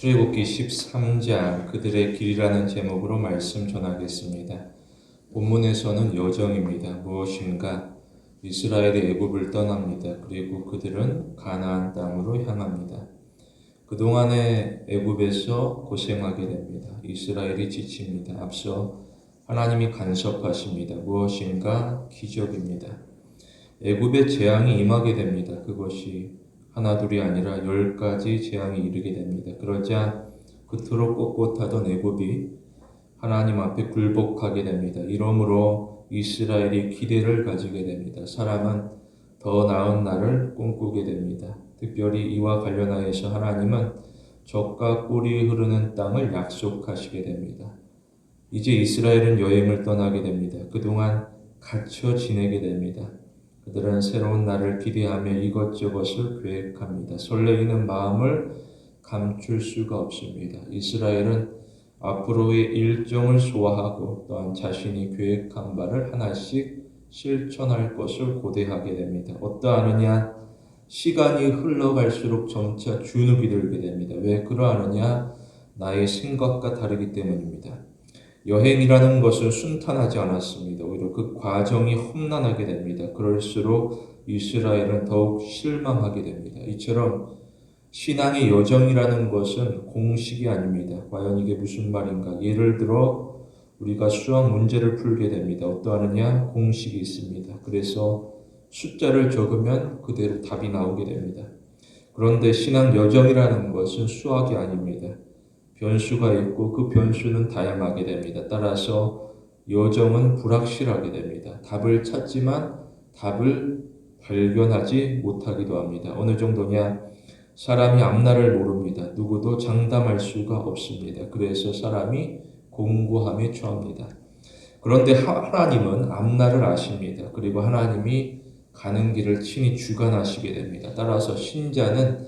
출애굽기 13장 그들의 길이라는 제목으로 말씀 전하겠습니다. 본문에서는 여정입니다. 무엇인가? 이스라엘이 애굽을 떠납니다. 그리고 그들은 가나안 땅으로 향합니다. 그동안에 애굽에서 고생하게 됩니다. 이스라엘이 지칩니다. 앞서 하나님이 간섭하십니다. 무엇인가? 기적입니다. 애굽에 재앙이 임하게 됩니다. 그것이 하나둘이 아니라 10가지 재앙이 이르게 됩니다. 그러자 그토록 꼿꼿하던 애굽이 하나님 앞에 굴복하게 됩니다. 이러므로 이스라엘이 기대를 가지게 됩니다. 사람은 더 나은 날을 꿈꾸게 됩니다. 특별히 이와 관련하여서 하나님은 젖과 꿀이 흐르는 땅을 약속하시게 됩니다. 이제 이스라엘은 여행을 떠나게 됩니다. 그동안 갇혀 지내게 됩니다. 그들은 새로운 날을 기대하며 이것저것을 계획합니다. 설레이는 마음을 감출 수가 없습니다. 이스라엘은 앞으로의 일정을 소화하고 또한 자신이 계획한 바를 하나씩 실천할 것을 고대하게 됩니다. 어떠하느냐? 시간이 흘러갈수록 점차 주눅이 들게 됩니다. 왜 그러하느냐? 나의 생각과 다르기 때문입니다. 여행이라는 것은 순탄하지 않았습니다. 오히려 그 과정이 험난하게 됩니다. 그럴수록 이스라엘은 더욱 실망하게 됩니다. 이처럼 신앙의 여정이라는 것은 공식이 아닙니다. 과연 이게 무슨 말인가? 예를 들어 우리가 수학 문제를 풀게 됩니다. 어떠하느냐? 공식이 있습니다. 그래서 숫자를 적으면 그대로 답이 나오게 됩니다. 그런데 신앙 여정이라는 것은 수학이 아닙니다. 변수가 있고 그 변수는 다양하게 됩니다. 따라서 여정은 불확실하게 됩니다. 답을 찾지만 답을 발견하지 못하기도 합니다. 어느 정도냐? 사람이 앞날을 모릅니다. 누구도 장담할 수가 없습니다. 그래서 사람이 공고함에 처합니다. 그런데 하나님은 앞날을 아십니다. 그리고 하나님이 가는 길을 친히 주관하시게 됩니다. 따라서 신자는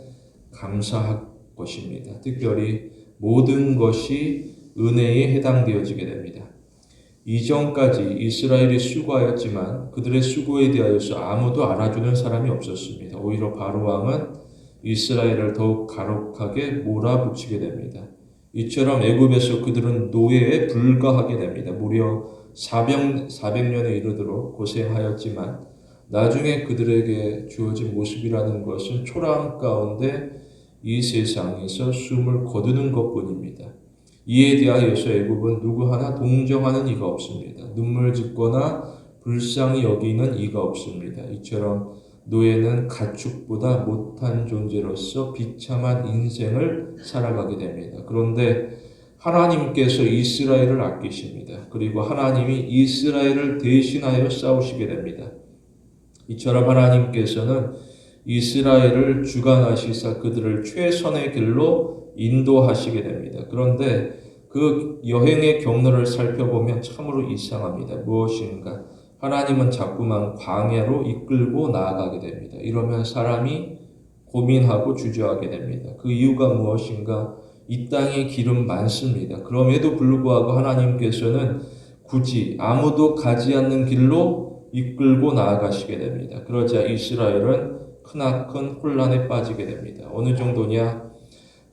감사할 것입니다. 특별히 모든 것이 은혜에 해당되어지게 됩니다. 이전까지 이스라엘이 수고하였지만 그들의 수고에 대하여서 아무도 알아주는 사람이 없었습니다. 오히려 바로왕은 이스라엘을 더욱 가혹하게 몰아붙이게 됩니다. 이처럼 애굽에서 그들은 노예에 불과하게 됩니다. 무려 400년에 이르도록 고생하였지만 나중에 그들에게 주어진 모습이라는 것은 초라함 가운데 이 세상에서 숨을 거두는 것뿐입니다. 이에 대하여서 애굽은 누구 하나 동정하는 이가 없습니다. 눈물 짓거나 불쌍히 여기는 이가 없습니다. 이처럼 노예는 가축보다 못한 존재로서 비참한 인생을 살아가게 됩니다. 그런데 하나님께서 이스라엘을 아끼십니다. 그리고 하나님이 이스라엘을 대신하여 싸우시게 됩니다. 이처럼 하나님께서는 이스라엘을 주관하시사 그들을 최선의 길로 인도하시게 됩니다. 그런데 그 여행의 경로를 살펴보면 참으로 이상합니다. 무엇인가? 하나님은 자꾸만 광야로 이끌고 나아가게 됩니다. 이러면 사람이 고민하고 주저하게 됩니다. 그 이유가 무엇인가? 이 땅에 길은 많습니다. 그럼에도 불구하고 하나님께서는 굳이 아무도 가지 않는 길로 이끌고 나아가시게 됩니다. 그러자 이스라엘은 크나큰 혼란에 빠지게 됩니다. 어느 정도냐?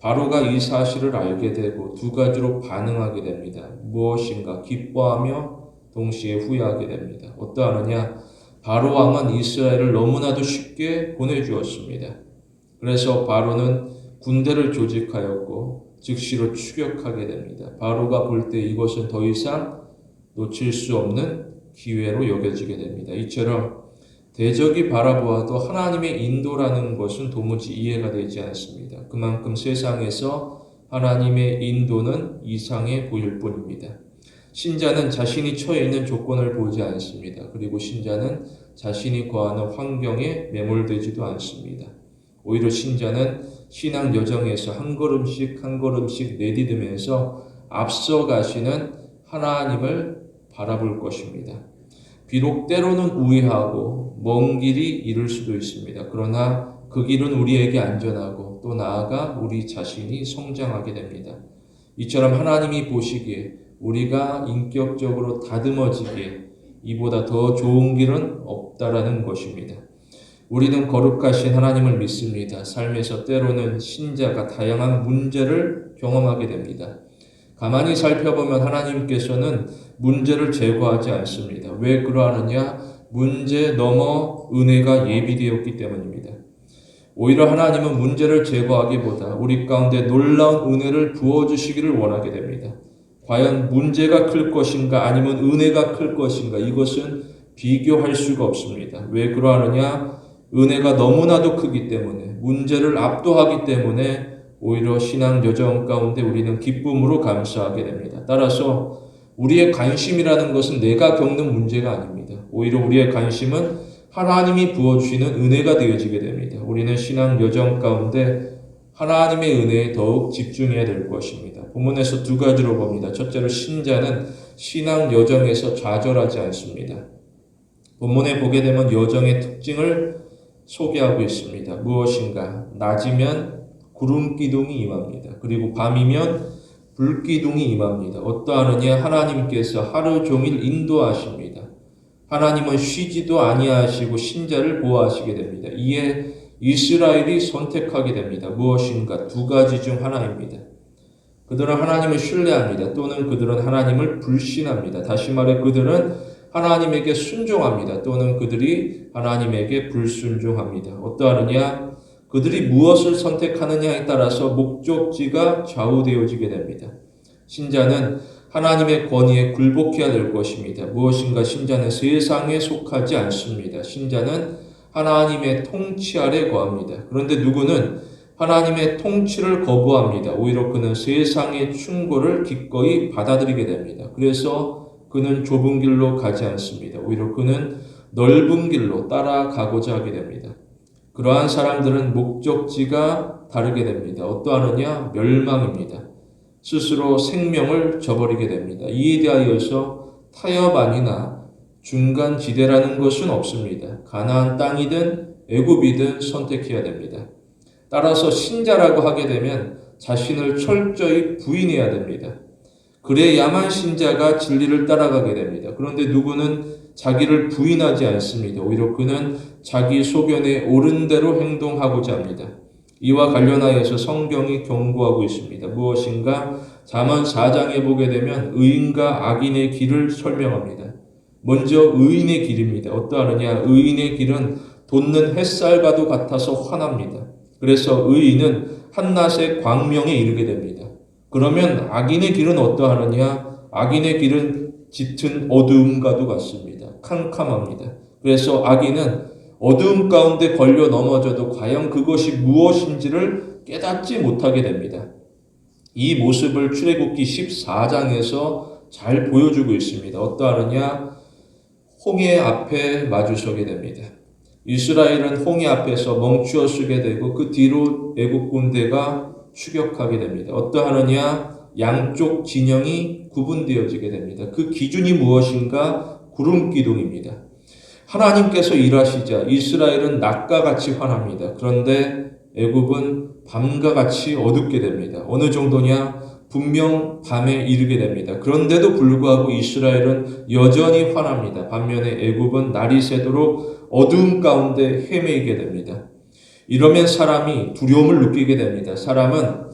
바로가 이 사실을 알게 되고 두 가지로 반응하게 됩니다. 무엇인가? 기뻐하며 동시에 후회하게 됩니다. 어떠하느냐? 바로 왕은 이스라엘을 너무나도 쉽게 보내주었습니다. 그래서 바로는 군대를 조직하였고 즉시로 추격하게 됩니다. 바로가 볼 때 이것은 더 이상 놓칠 수 없는 기회로 여겨지게 됩니다. 이처럼 대적이 바라보아도 하나님의 인도라는 것은 도무지 이해가 되지 않습니다. 그만큼 세상에서 하나님의 인도는 이상해 보일 뿐입니다. 신자는 자신이 처해 있는 조건을 보지 않습니다. 그리고 신자는 자신이 거하는 환경에 매몰되지도 않습니다. 오히려 신자는 신앙 여정에서 한 걸음씩 한 걸음씩 내디디면서 앞서가시는 하나님을 바라볼 것입니다. 비록 때로는 우회하고 먼 길이 이를 수도 있습니다. 그러나 그 길은 우리에게 안전하고 또 나아가 우리 자신이 성장하게 됩니다. 이처럼 하나님이 보시기에 우리가 인격적으로 다듬어지기에 이보다 더 좋은 길은 없다라는 것입니다. 우리는 거룩하신 하나님을 믿습니다. 삶에서 때로는 신자가 다양한 문제를 경험하게 됩니다. 가만히 살펴보면 하나님께서는 문제를 제거하지 않습니다. 왜 그러하느냐? 문제 넘어 은혜가 예비되었기 때문입니다. 오히려 하나님은 문제를 제거하기보다 우리 가운데 놀라운 은혜를 부어주시기를 원하게 됩니다. 과연 문제가 클 것인가 아니면 은혜가 클 것인가, 이것은 비교할 수가 없습니다. 왜 그러하느냐? 은혜가 너무나도 크기 때문에, 문제를 압도하기 때문에 오히려 신앙 여정 가운데 우리는 기쁨으로 감사하게 됩니다. 따라서 우리의 관심이라는 것은 내가 겪는 문제가 아닙니다. 오히려 우리의 관심은 하나님이 부어주시는 은혜가 되어지게 됩니다. 우리는 신앙 여정 가운데 하나님의 은혜에 더욱 집중해야 될 것입니다. 본문에서 두 가지로 봅니다. 첫째로, 신자는 신앙 여정에서 좌절하지 않습니다. 본문에 보게 되면 여정의 특징을 소개하고 있습니다. 무엇인가? 낮이면 구름 기둥이 임합니다. 그리고 밤이면 불 기둥이 임합니다. 어떠하느냐? 하나님께서 하루 종일 인도하십니다. 하나님은 쉬지도 아니하시고 신자를 보호하시게 됩니다. 이에 이스라엘이 선택하게 됩니다. 무엇인가? 두 가지 중 하나입니다. 그들은 하나님을 신뢰합니다. 또는 그들은 하나님을 불신합니다. 다시 말해 그들은 하나님에게 순종합니다. 또는 그들이 하나님에게 불순종합니다. 어떠하느냐? 그들이 무엇을 선택하느냐에 따라서 목적지가 좌우되어지게 됩니다. 신자는 하나님의 권위에 굴복해야 될 것입니다. 무엇인가? 신자는 세상에 속하지 않습니다. 신자는 하나님의 통치 아래 거합니다. 그런데 누구는 하나님의 통치를 거부합니다. 오히려 그는 세상의 충고를 기꺼이 받아들이게 됩니다. 그래서 그는 좁은 길로 가지 않습니다. 오히려 그는 넓은 길로 따라가고자 하게 됩니다. 그러한 사람들은 목적지가 다르게 됩니다. 어떠하느냐? 멸망입니다. 스스로 생명을 저버리게 됩니다. 이에 대하여서 타협 아니나 중간지대라는 것은 없습니다. 가나안 땅이든 애굽이든 선택해야 됩니다. 따라서 신자라고 하게 되면 자신을 철저히 부인해야 됩니다. 그래야만 신자가 진리를 따라가게 됩니다. 그런데 누구는 자기를 부인하지 않습니다. 오히려 그는 자기 소견에 옳은 대로 행동하고자 합니다. 이와 관련하여서 성경이 경고하고 있습니다. 무엇인가? 잠언 4장에 보게 되면 의인과 악인의 길을 설명합니다. 먼저 의인의 길입니다. 어떠하느냐? 의인의 길은 돋는 햇살과도 같아서 환합니다. 그래서 의인은 한낮의 광명에 이르게 됩니다. 그러면 악인의 길은 어떠하느냐? 악인의 길은 짙은 어두움과도 같습니다. 캄캄합니다. 그래서 악인은 어두움 가운데 걸려 넘어져도 과연 그것이 무엇인지를 깨닫지 못하게 됩니다. 이 모습을 출애굽기 14장에서 잘 보여주고 있습니다. 어떠하느냐? 홍해 앞에 마주서게 됩니다. 이스라엘은 홍해 앞에서 멈추어 서게 되고 그 뒤로 애국 군대가 추격하게 됩니다. 어떠하느냐? 양쪽 진영이 구분되어지게 됩니다. 그 기준이 무엇인가? 구름 기둥입니다. 하나님께서 일하시자 이스라엘은 낮과 같이 환합니다. 그런데 애굽은 밤과 같이 어둡게 됩니다. 어느 정도냐? 분명 밤에 이르게 됩니다. 그런데도 불구하고 이스라엘은 여전히 환합니다. 반면에 애굽은 날이 새도록 어두움 가운데 헤매이게 됩니다. 이러면 사람이 두려움을 느끼게 됩니다. 사람은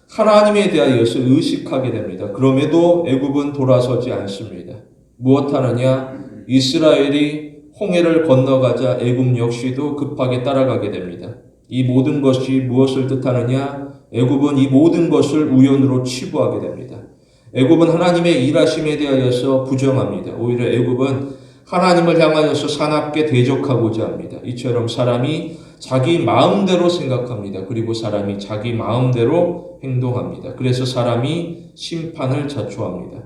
하나님에 대하여서 의식하게 됩니다. 그럼에도 애굽은 돌아서지 않습니다. 무엇하느냐? 이스라엘이 홍해를 건너가자 애굽 역시도 급하게 따라가게 됩니다. 이 모든 것이 무엇을 뜻하느냐? 애굽은 이 모든 것을 우연으로 치부하게 됩니다. 애굽은 하나님의 일하심에 대하여서 부정합니다. 오히려 애굽은 하나님을 향하여서 사납게 대적하고자 합니다. 이처럼 사람이 자기 마음대로 생각합니다. 그리고 사람이 자기 마음대로 행동합니다. 그래서 사람이 심판을 자초합니다.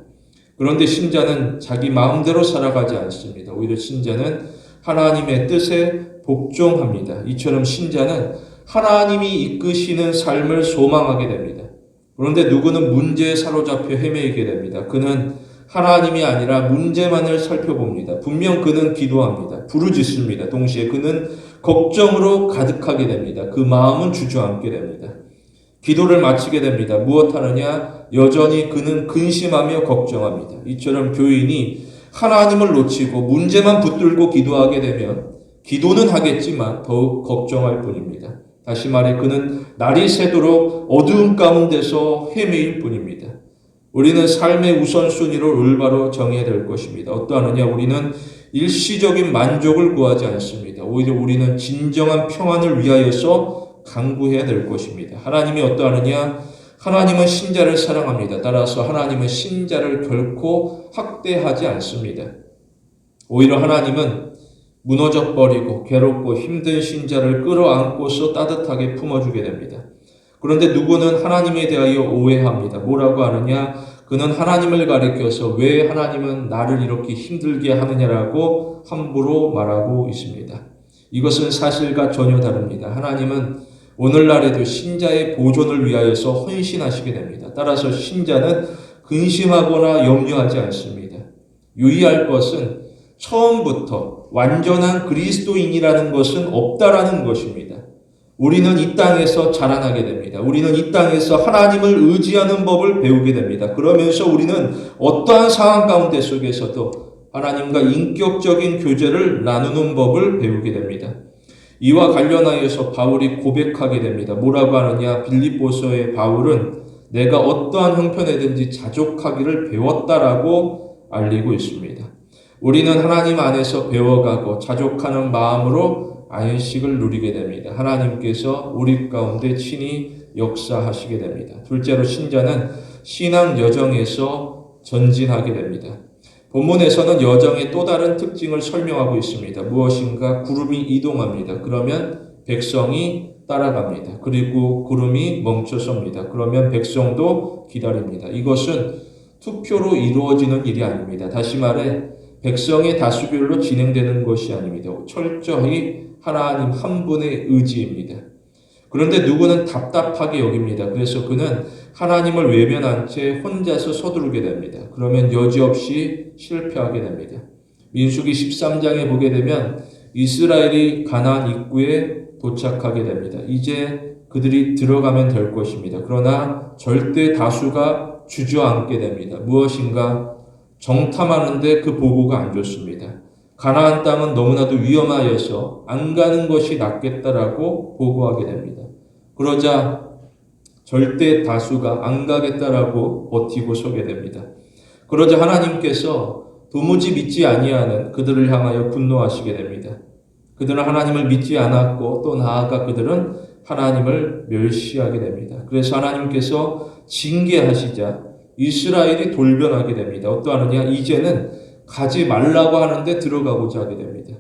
그런데 신자는 자기 마음대로 살아가지 않습니다. 오히려 신자는 하나님의 뜻에 복종합니다. 이처럼 신자는 하나님이 이끄시는 삶을 소망하게 됩니다. 그런데 누구는 문제에 사로잡혀 헤매이게 됩니다. 그는 하나님이 아니라 문제만을 살펴봅니다. 분명 그는 기도합니다. 부르짖습니다. 동시에 그는 걱정으로 가득하게 됩니다. 그 마음은 주저앉게 됩니다. 기도를 마치게 됩니다. 무엇하느냐? 여전히 그는 근심하며 걱정합니다. 이처럼 교인이 하나님을 놓치고 문제만 붙들고 기도하게 되면 기도는 하겠지만 더욱 걱정할 뿐입니다. 다시 말해 그는 날이 새도록 어두운 가운데서 헤매일 뿐입니다. 우리는 삶의 우선순위를 올바로 정해야 될 것입니다. 어떠하느냐? 우리는 일시적인 만족을 구하지 않습니다. 오히려 우리는 진정한 평안을 위하여서 강구해야 될 것입니다. 하나님이 어떠하느냐? 하나님은 신자를 사랑합니다. 따라서 하나님은 신자를 결코 학대하지 않습니다. 오히려 하나님은 무너져 버리고 괴롭고 힘든 신자를 끌어안고서 따뜻하게 품어주게 됩니다. 그런데 누구는 하나님에 대하여 오해합니다. 뭐라고 하느냐? 그는 하나님을 가리켜서 왜 하나님은 나를 이렇게 힘들게 하느냐라고 함부로 말하고 있습니다. 이것은 사실과 전혀 다릅니다. 하나님은 오늘날에도 신자의 보존을 위하여서 헌신하시게 됩니다. 따라서 신자는 근심하거나 염려하지 않습니다. 유의할 것은 처음부터 완전한 그리스도인이라는 것은 없다라는 것입니다. 우리는 이 땅에서 자라나게 됩니다. 우리는 이 땅에서 하나님을 의지하는 법을 배우게 됩니다. 그러면서 우리는 어떠한 상황 가운데 속에서도 하나님과 인격적인 교제를 나누는 법을 배우게 됩니다. 이와 관련하여서 바울이 고백하게 됩니다. 뭐라고 하느냐? 빌립보서의 바울은 내가 어떠한 형편에든지 자족하기를 배웠다라고 알리고 있습니다. 우리는 하나님 안에서 배워가고 자족하는 마음으로 안식을 누리게 됩니다. 하나님께서 우리 가운데 친히 역사하시게 됩니다. 둘째로 신자는 신앙 여정에서 전진하게 됩니다. 본문에서는 여정의 또 다른 특징을 설명하고 있습니다. 무엇인가? 구름이 이동합니다. 그러면 백성이 따라갑니다. 그리고 구름이 멈춰섭니다. 그러면 백성도 기다립니다. 이것은 투표로 이루어지는 일이 아닙니다. 다시 말해 백성의 다수결로 진행되는 것이 아닙니다. 철저히 하나님 한 분의 의지입니다. 그런데 누구는 답답하게 여깁니다. 그래서 그는 하나님을 외면한 채 혼자서 서두르게 됩니다. 그러면 여지없이 실패하게 됩니다. 민수기 13장에 보게 되면 이스라엘이 가나안 입구에 도착하게 됩니다. 이제 그들이 들어가면 될 것입니다. 그러나 절대 다수가 주저앉게 됩니다. 무엇인가? 정탐하는데 그 보고가 안 좋습니다. 가나안 땅은 너무나도 위험하여서 안 가는 것이 낫겠다라고 보고하게 됩니다. 그러자 절대 다수가 안 가겠다라고 버티고 서게 됩니다. 그러자 하나님께서 도무지 믿지 아니하는 그들을 향하여 분노하시게 됩니다. 그들은 하나님을 믿지 않았고 또 나아가 그들은 하나님을 멸시하게 됩니다. 그래서 하나님께서 징계하시자 이스라엘이 돌변하게 됩니다. 어떠하느냐? 이제는 가지 말라고 하는데 들어가고자 하게 됩니다.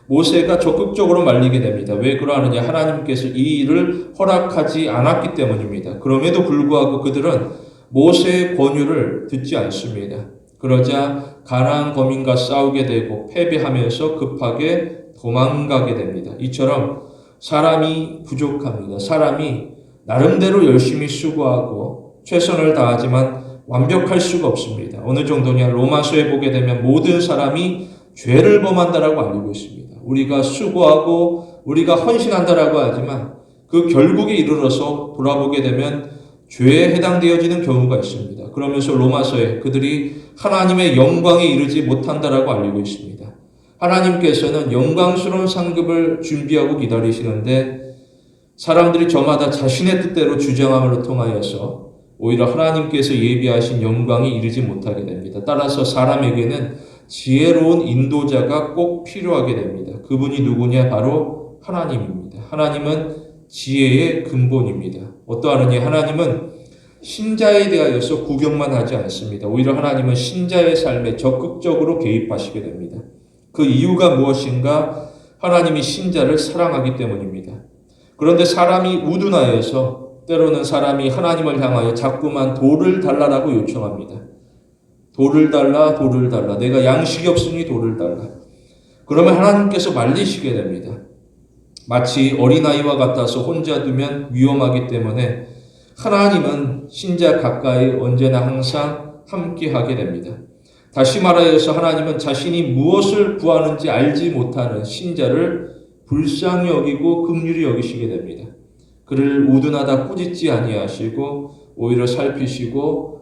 모세가 적극적으로 말리게 됩니다. 왜 그러하느냐? 하나님께서 이 일을 허락하지 않았기 때문입니다. 그럼에도 불구하고 그들은 모세의 권유를 듣지 않습니다. 그러자 가나안 거민과 싸우게 되고 패배하면서 급하게 도망가게 됩니다. 이처럼 사람이 부족합니다. 사람이 나름대로 열심히 수고하고 최선을 다하지만 완벽할 수가 없습니다. 어느 정도냐? 로마서에 보게 되면 모든 사람이 죄를 범한다라고 알리고 있습니다. 우리가 수고하고 우리가 헌신한다라고 하지만 그 결국에 이르러서 돌아보게 되면 죄에 해당되어지는 경우가 있습니다. 그러면서 로마서에 그들이 하나님의 영광에 이르지 못한다라고 알리고 있습니다. 하나님께서는 영광스러운 상급을 준비하고 기다리시는데 사람들이 저마다 자신의 뜻대로 주장함으로 통하여서 오히려 하나님께서 예비하신 영광에 이르지 못하게 됩니다. 따라서 사람에게는 지혜로운 인도자가 꼭 필요하게 됩니다. 그분이 누구냐? 바로 하나님입니다. 하나님은 지혜의 근본입니다. 어떠하느냐? 하나님은 신자에 대하여서 구경만 하지 않습니다. 오히려 하나님은 신자의 삶에 적극적으로 개입하시게 됩니다. 그 이유가 무엇인가? 하나님이 신자를 사랑하기 때문입니다. 그런데 사람이 우둔하여서 때로는 사람이 하나님을 향하여 자꾸만 돌을 달라라고 요청합니다. 돌을 달라, 돌을 달라. 내가 양식이 없으니 돌을 달라. 그러면 하나님께서 말리시게 됩니다. 마치 어린아이와 같아서 혼자 두면 위험하기 때문에 하나님은 신자 가까이 언제나 항상 함께하게 됩니다. 다시 말하여서 하나님은 자신이 무엇을 구하는지 알지 못하는 신자를 불쌍히 여기고 긍휼히 여기시게 됩니다. 그를 우둔하다 꾸짖지 아니하시고 오히려 살피시고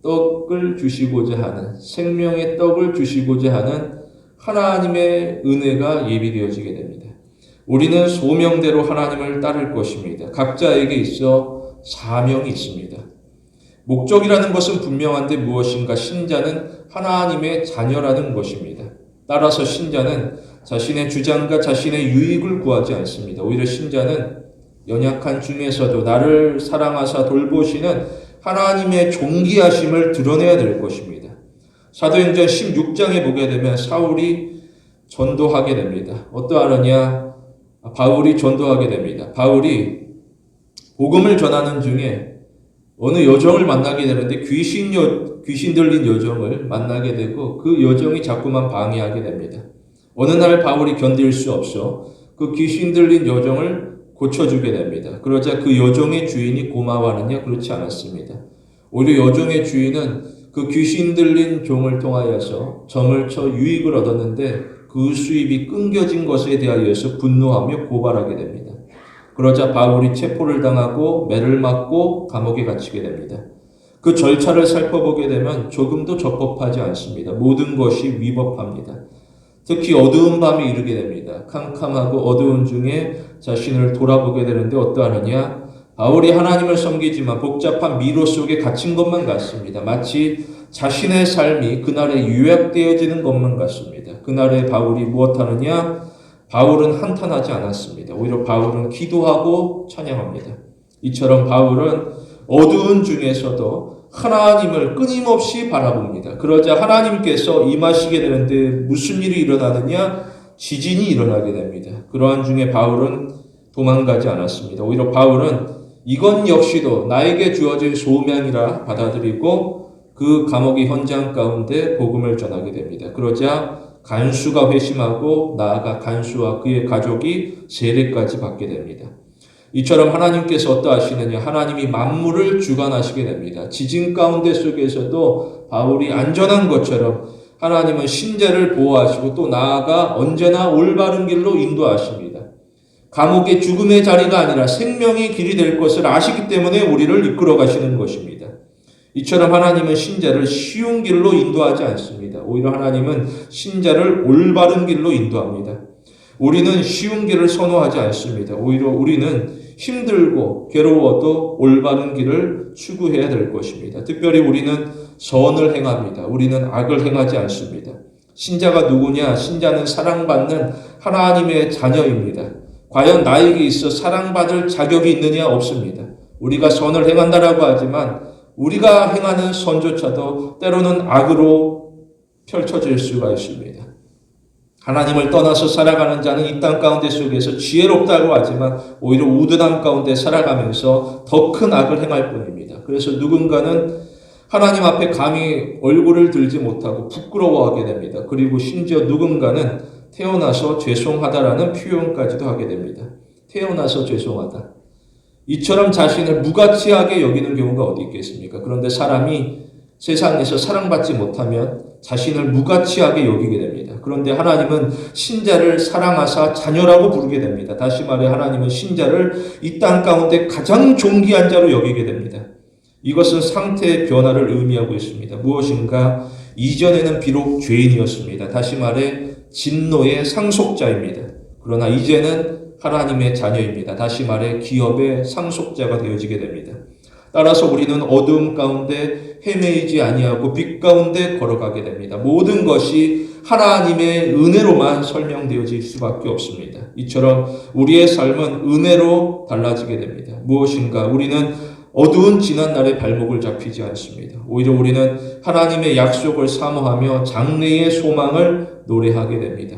떡을 주시고자 하는, 생명의 떡을 주시고자 하는 하나님의 은혜가 예비되어지게 됩니다. 우리는 소명대로 하나님을 따를 것입니다. 각자에게 있어 사명이 있습니다. 목적이라는 것은 분명한데 무엇인가? 신자는 하나님의 자녀라는 것입니다. 따라서 신자는 자신의 주장과 자신의 유익을 구하지 않습니다. 오히려 신자는 연약한 중에서도 나를 사랑하사 돌보시는 하나님의 존귀하심을 드러내야 될 것입니다. 사도행전 16장에 보게 되면 사울이 전도하게 됩니다. 어떠하느냐? 바울이 전도하게 됩니다. 바울이 복음을 전하는 중에 어느 여종을 만나게 되는데 귀신 들린 여종을 만나게 되고 그 여종이 자꾸만 방해하게 됩니다. 어느 날 바울이 견딜 수 없어 그 귀신 들린 여종을 고쳐주게 됩니다. 그러자 그 여종의 주인이 고마워하느냐? 그렇지 않았습니다. 오히려 여종의 주인은 그 귀신 들린 종을 통하여서 점을 쳐 유익을 얻었는데 그 수입이 끊겨진 것에 대하여서 분노하며 고발하게 됩니다. 그러자 바울이 체포를 당하고 매를 맞고 감옥에 갇히게 됩니다. 그 절차를 살펴보게 되면 조금도 적법하지 않습니다. 모든 것이 위법합니다. 특히 어두운 밤에 이르게 됩니다. 캄캄하고 어두운 중에 자신을 돌아보게 되는데 어떠하느냐? 바울이 하나님을 섬기지만 복잡한 미로 속에 갇힌 것만 같습니다. 마치 자신의 삶이 그날에 요약되어지는 것만 같습니다. 그날에 바울이 무엇하느냐? 바울은 한탄하지 않았습니다. 오히려 바울은 기도하고 찬양합니다. 이처럼 바울은 어두운 중에서도 하나님을 끊임없이 바라봅니다. 그러자 하나님께서 임하시게 되는데 무슨 일이 일어나느냐? 지진이 일어나게 됩니다. 그러한 중에 바울은 도망가지 않았습니다. 오히려 바울은 이건 역시도 나에게 주어진 소명이라 받아들이고 그 감옥의 현장 가운데 복음을 전하게 됩니다. 그러자 간수가 회심하고 나아가 간수와 그의 가족이 세례까지 받게 됩니다. 이처럼 하나님께서 어떠하시느냐? 하나님이 만물을 주관하시게 됩니다. 지진 가운데 속에서도 바울이 안전한 것처럼 하나님은 신자를 보호하시고 또 나아가 언제나 올바른 길로 인도하십니다. 감옥의 죽음의 자리가 아니라 생명의 길이 될 것을 아시기 때문에 우리를 이끌어 가시는 것입니다. 이처럼 하나님은 신자를 쉬운 길로 인도하지 않습니다. 오히려 하나님은 신자를 올바른 길로 인도합니다. 우리는 쉬운 길을 선호하지 않습니다. 오히려 우리는 힘들고 괴로워도 올바른 길을 추구해야 될 것입니다. 특별히 우리는 선을 행합니다. 우리는 악을 행하지 않습니다. 신자가 누구냐? 신자는 사랑받는 하나님의 자녀입니다. 과연 나에게 있어 사랑받을 자격이 있느냐? 없습니다. 우리가 선을 행한다라고 하지만 우리가 행하는 선조차도 때로는 악으로 펼쳐질 수가 있습니다. 하나님을 떠나서 살아가는 자는 이 땅 가운데 속에서 지혜롭다고 하지만 오히려 우둔함 가운데 살아가면서 더 큰 악을 행할 뿐입니다. 그래서 누군가는 하나님 앞에 감히 얼굴을 들지 못하고 부끄러워하게 됩니다. 그리고 심지어 누군가는 태어나서 죄송하다라는 표현까지도 하게 됩니다. 태어나서 죄송하다. 이처럼 자신을 무가치하게 여기는 경우가 어디 있겠습니까? 그런데 사람이 세상에서 사랑받지 못하면 자신을 무가치하게 여기게 됩니다. 그런데 하나님은 신자를 사랑하사 자녀라고 부르게 됩니다. 다시 말해 하나님은 신자를 이 땅 가운데 가장 존귀한 자로 여기게 됩니다. 이것은 상태의 변화를 의미하고 있습니다. 무엇인가? 이전에는 비록 죄인이었습니다. 다시 말해 진노의 상속자입니다. 그러나 이제는 하나님의 자녀입니다. 다시 말해 기업의 상속자가 되어지게 됩니다. 따라서 우리는 어두움 가운데 헤매이지 아니하고 빛 가운데 걸어가게 됩니다. 모든 것이 하나님의 은혜로만 설명되어질 수밖에 없습니다. 이처럼 우리의 삶은 은혜로 달라지게 됩니다. 무엇인가? 우리는 어두운 지난날의 발목을 잡히지 않습니다. 오히려 우리는 하나님의 약속을 사모하며 장래의 소망을 노래하게 됩니다.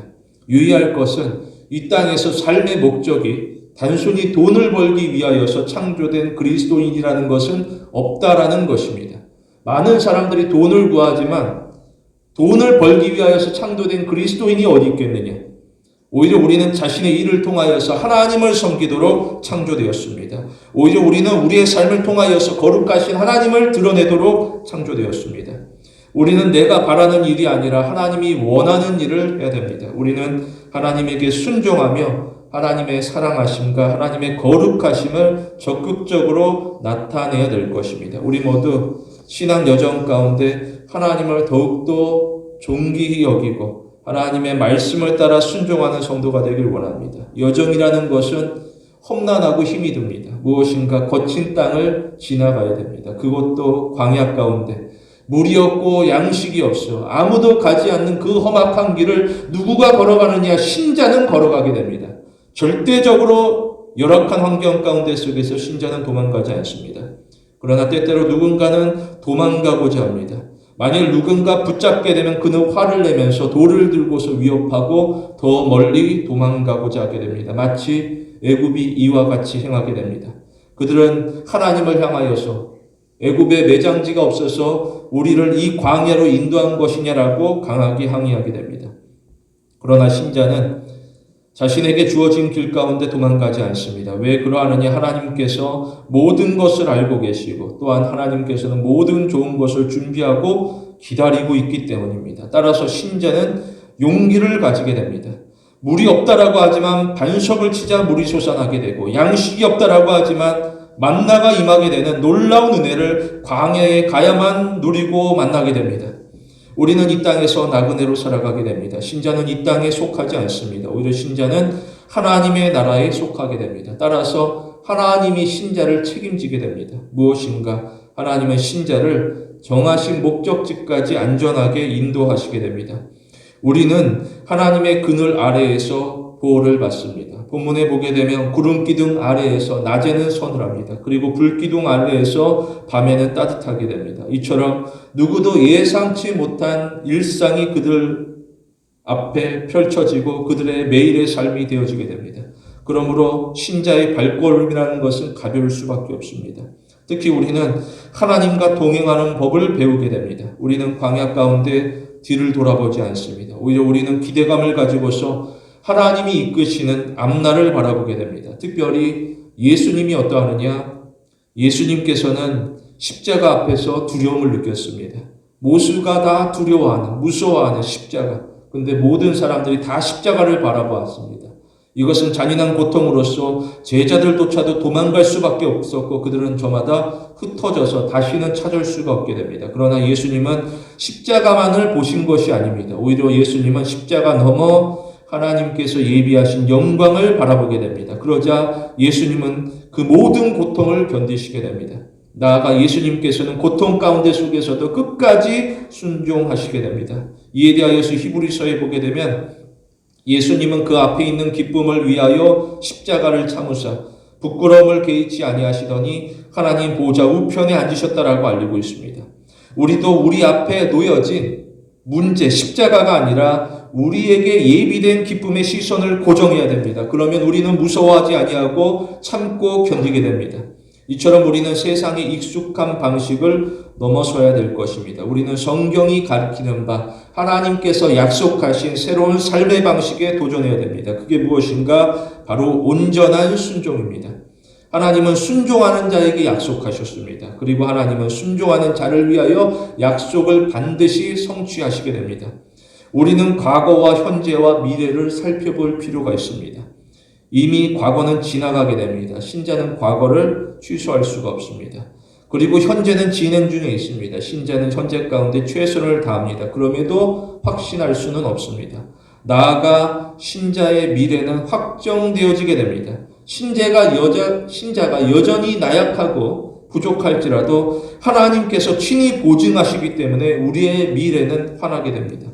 유의할 것은 이 땅에서 삶의 목적이 단순히 돈을 벌기 위하여서 창조된 그리스도인이라는 것은 없다라는 것입니다. 많은 사람들이 돈을 구하지만 돈을 벌기 위하여서 창조된 그리스도인이 어디 있겠느냐? 오히려 우리는 자신의 일을 통하여서 하나님을 섬기도록 창조되었습니다. 오히려 우리는 우리의 삶을 통하여서 거룩하신 하나님을 드러내도록 창조되었습니다. 우리는 내가 바라는 일이 아니라 하나님이 원하는 일을 해야 됩니다. 우리는 하나님에게 순종하며 하나님의 사랑하심과 하나님의 거룩하심을 적극적으로 나타내야 될 것입니다. 우리 모두 신앙 여정 가운데 하나님을 더욱더 존귀히 여기고 하나님의 말씀을 따라 순종하는 성도가 되길 원합니다. 여정이라는 것은 험난하고 힘이 듭니다. 무엇인가 거친 땅을 지나가야 됩니다. 그것도 광야 가운데 물이 없고 양식이 없어 아무도 가지 않는 그 험악한 길을 누구가 걸어가느냐? 신자는 걸어가게 됩니다. 절대적으로 열악한 환경 가운데 속에서 신자는 도망가지 않습니다. 그러나 때때로 누군가는 도망가고자 합니다. 만일 누군가 붙잡게 되면 그는 화를 내면서 돌을 들고서 위협하고 더 멀리 도망가고자 하게 됩니다. 마치 애굽이 이와 같이 행하게 됩니다. 그들은 하나님을 향하여서 애굽에 매장지가 없어서 우리를 이 광야로 인도한 것이냐라고 강하게 항의하게 됩니다. 그러나 신자는 자신에게 주어진 길 가운데 도망가지 않습니다. 왜 그러하느냐? 하나님께서 모든 것을 알고 계시고 또한 하나님께서는 모든 좋은 것을 준비하고 기다리고 있기 때문입니다. 따라서 신자는 용기를 가지게 됩니다. 물이 없다라고 하지만 반석을 치자 물이 솟아나게 되고 양식이 없다라고 하지만 만나가 임하게 되는 놀라운 은혜를 광야에 가야만 누리고 만나게 됩니다. 우리는 이 땅에서 나그네로 살아가게 됩니다. 신자는 이 땅에 속하지 않습니다. 오히려 신자는 하나님의 나라에 속하게 됩니다. 따라서 하나님이 신자를 책임지게 됩니다. 무엇인가? 하나님은 신자를 정하신 목적지까지 안전하게 인도하시게 됩니다. 우리는 하나님의 그늘 아래에서 보호를 받습니다. 본문에 보게 되면 구름기둥 아래에서 낮에는 서늘합니다. 그리고 불기둥 아래에서 밤에는 따뜻하게 됩니다. 이처럼 누구도 예상치 못한 일상이 그들 앞에 펼쳐지고 그들의 매일의 삶이 되어지게 됩니다. 그러므로 신자의 발걸음이라는 것은 가벼울 수밖에 없습니다. 특히 우리는 하나님과 동행하는 법을 배우게 됩니다. 우리는 광야 가운데 뒤를 돌아보지 않습니다. 오히려 우리는 기대감을 가지고서 하나님이 이끄시는 앞날을 바라보게 됩니다. 특별히 예수님이 어떠하느냐? 예수님께서는 십자가 앞에서 두려움을 느꼈습니다. 모두가 다 두려워하는, 무서워하는 십자가. 근데 모든 사람들이 다 십자가를 바라보았습니다. 이것은 잔인한 고통으로서 제자들조차도 도망갈 수밖에 없었고 그들은 저마다 흩어져서 다시는 찾을 수가 없게 됩니다. 그러나 예수님은 십자가만을 보신 것이 아닙니다. 오히려 예수님은 십자가 넘어 하나님께서 예비하신 영광을 바라보게 됩니다. 그러자 예수님은 그 모든 고통을 견디시게 됩니다. 나아가 예수님께서는 고통 가운데 속에서도 끝까지 순종하시게 됩니다. 이에 대하여서 히브리서에 보게 되면 예수님은 그 앞에 있는 기쁨을 위하여 십자가를 참으사 부끄러움을 개의치 아니하시더니 하나님 보좌 우편에 앉으셨다라고 알리고 있습니다. 우리도 우리 앞에 놓여진 문제, 십자가가 아니라 우리에게 예비된 기쁨의 시선을 고정해야 됩니다. 그러면 우리는 무서워하지 아니하고 참고 견디게 됩니다. 이처럼 우리는 세상에 익숙한 방식을 넘어서야 될 것입니다. 우리는 성경이 가르치는 바 하나님께서 약속하신 새로운 삶의 방식에 도전해야 됩니다. 그게 무엇인가? 바로 온전한 순종입니다. 하나님은 순종하는 자에게 약속하셨습니다. 그리고 하나님은 순종하는 자를 위하여 약속을 반드시 성취하시게 됩니다. 우리는 과거와 현재와 미래를 살펴볼 필요가 있습니다. 이미 과거는 지나가게 됩니다. 신자는 과거를 취소할 수가 없습니다. 그리고 현재는 진행 중에 있습니다. 신자는 현재 가운데 최선을 다합니다. 그럼에도 확신할 수는 없습니다. 나아가 신자의 미래는 확정되어지게 됩니다. 신자가 여전히 나약하고 부족할지라도 하나님께서 친히 보증하시기 때문에 우리의 미래는 환하게 됩니다.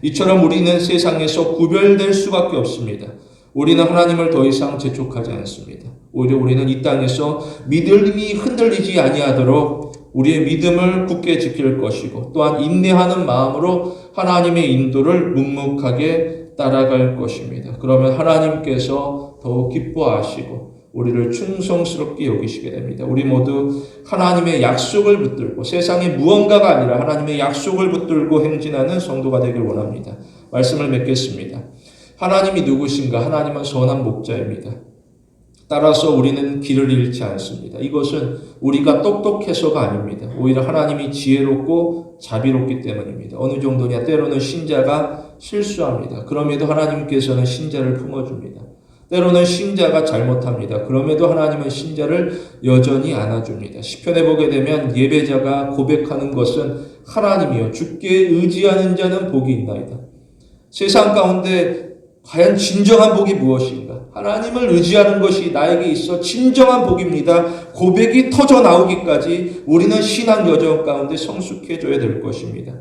이처럼 우리는 세상에서 구별될 수밖에 없습니다. 우리는 하나님을 더 이상 재촉하지 않습니다. 오히려 우리는 이 땅에서 믿음이 흔들리지 아니하도록 우리의 믿음을 굳게 지킬 것이고 또한 인내하는 마음으로 하나님의 인도를 묵묵하게 따라갈 것입니다. 그러면 하나님께서 더욱 기뻐하시고 우리를 충성스럽게 여기시게 됩니다. 우리 모두 하나님의 약속을 붙들고 세상의 무언가가 아니라 하나님의 약속을 붙들고 행진하는 성도가 되길 원합니다. 말씀을 맺겠습니다. 하나님이 누구신가? 하나님은 선한 목자입니다. 따라서 우리는 길을 잃지 않습니다. 이것은 우리가 똑똑해서가 아닙니다. 오히려 하나님이 지혜롭고 자비롭기 때문입니다. 어느 정도냐? 때로는 신자가 실수합니다. 그럼에도 하나님께서는 신자를 품어줍니다. 때로는 신자가 잘못합니다. 그럼에도 하나님은 신자를 여전히 안아줍니다. 시편에 보게 되면 예배자가 고백하는 것은 하나님이여 주께 의지하는 자는 복이 있나이다. 세상 가운데 과연 진정한 복이 무엇인가? 하나님을 의지하는 것이 나에게 있어 진정한 복입니다. 고백이 터져 나오기까지 우리는 신앙 여정 가운데 성숙해져야 될 것입니다.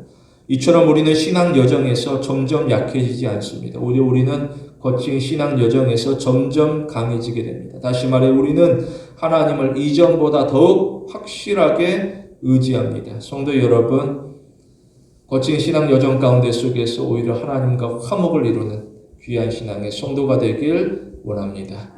이처럼 우리는 신앙 여정에서 점점 약해지지 않습니다. 오히려 우리는 거친 신앙 여정에서 점점 강해지게 됩니다. 다시 말해 우리는 하나님을 이전보다 더욱 확실하게 의지합니다. 성도 여러분, 거친 신앙 여정 가운데 속에서 오히려 하나님과 화목을 이루는 귀한 신앙의 성도가 되길 원합니다.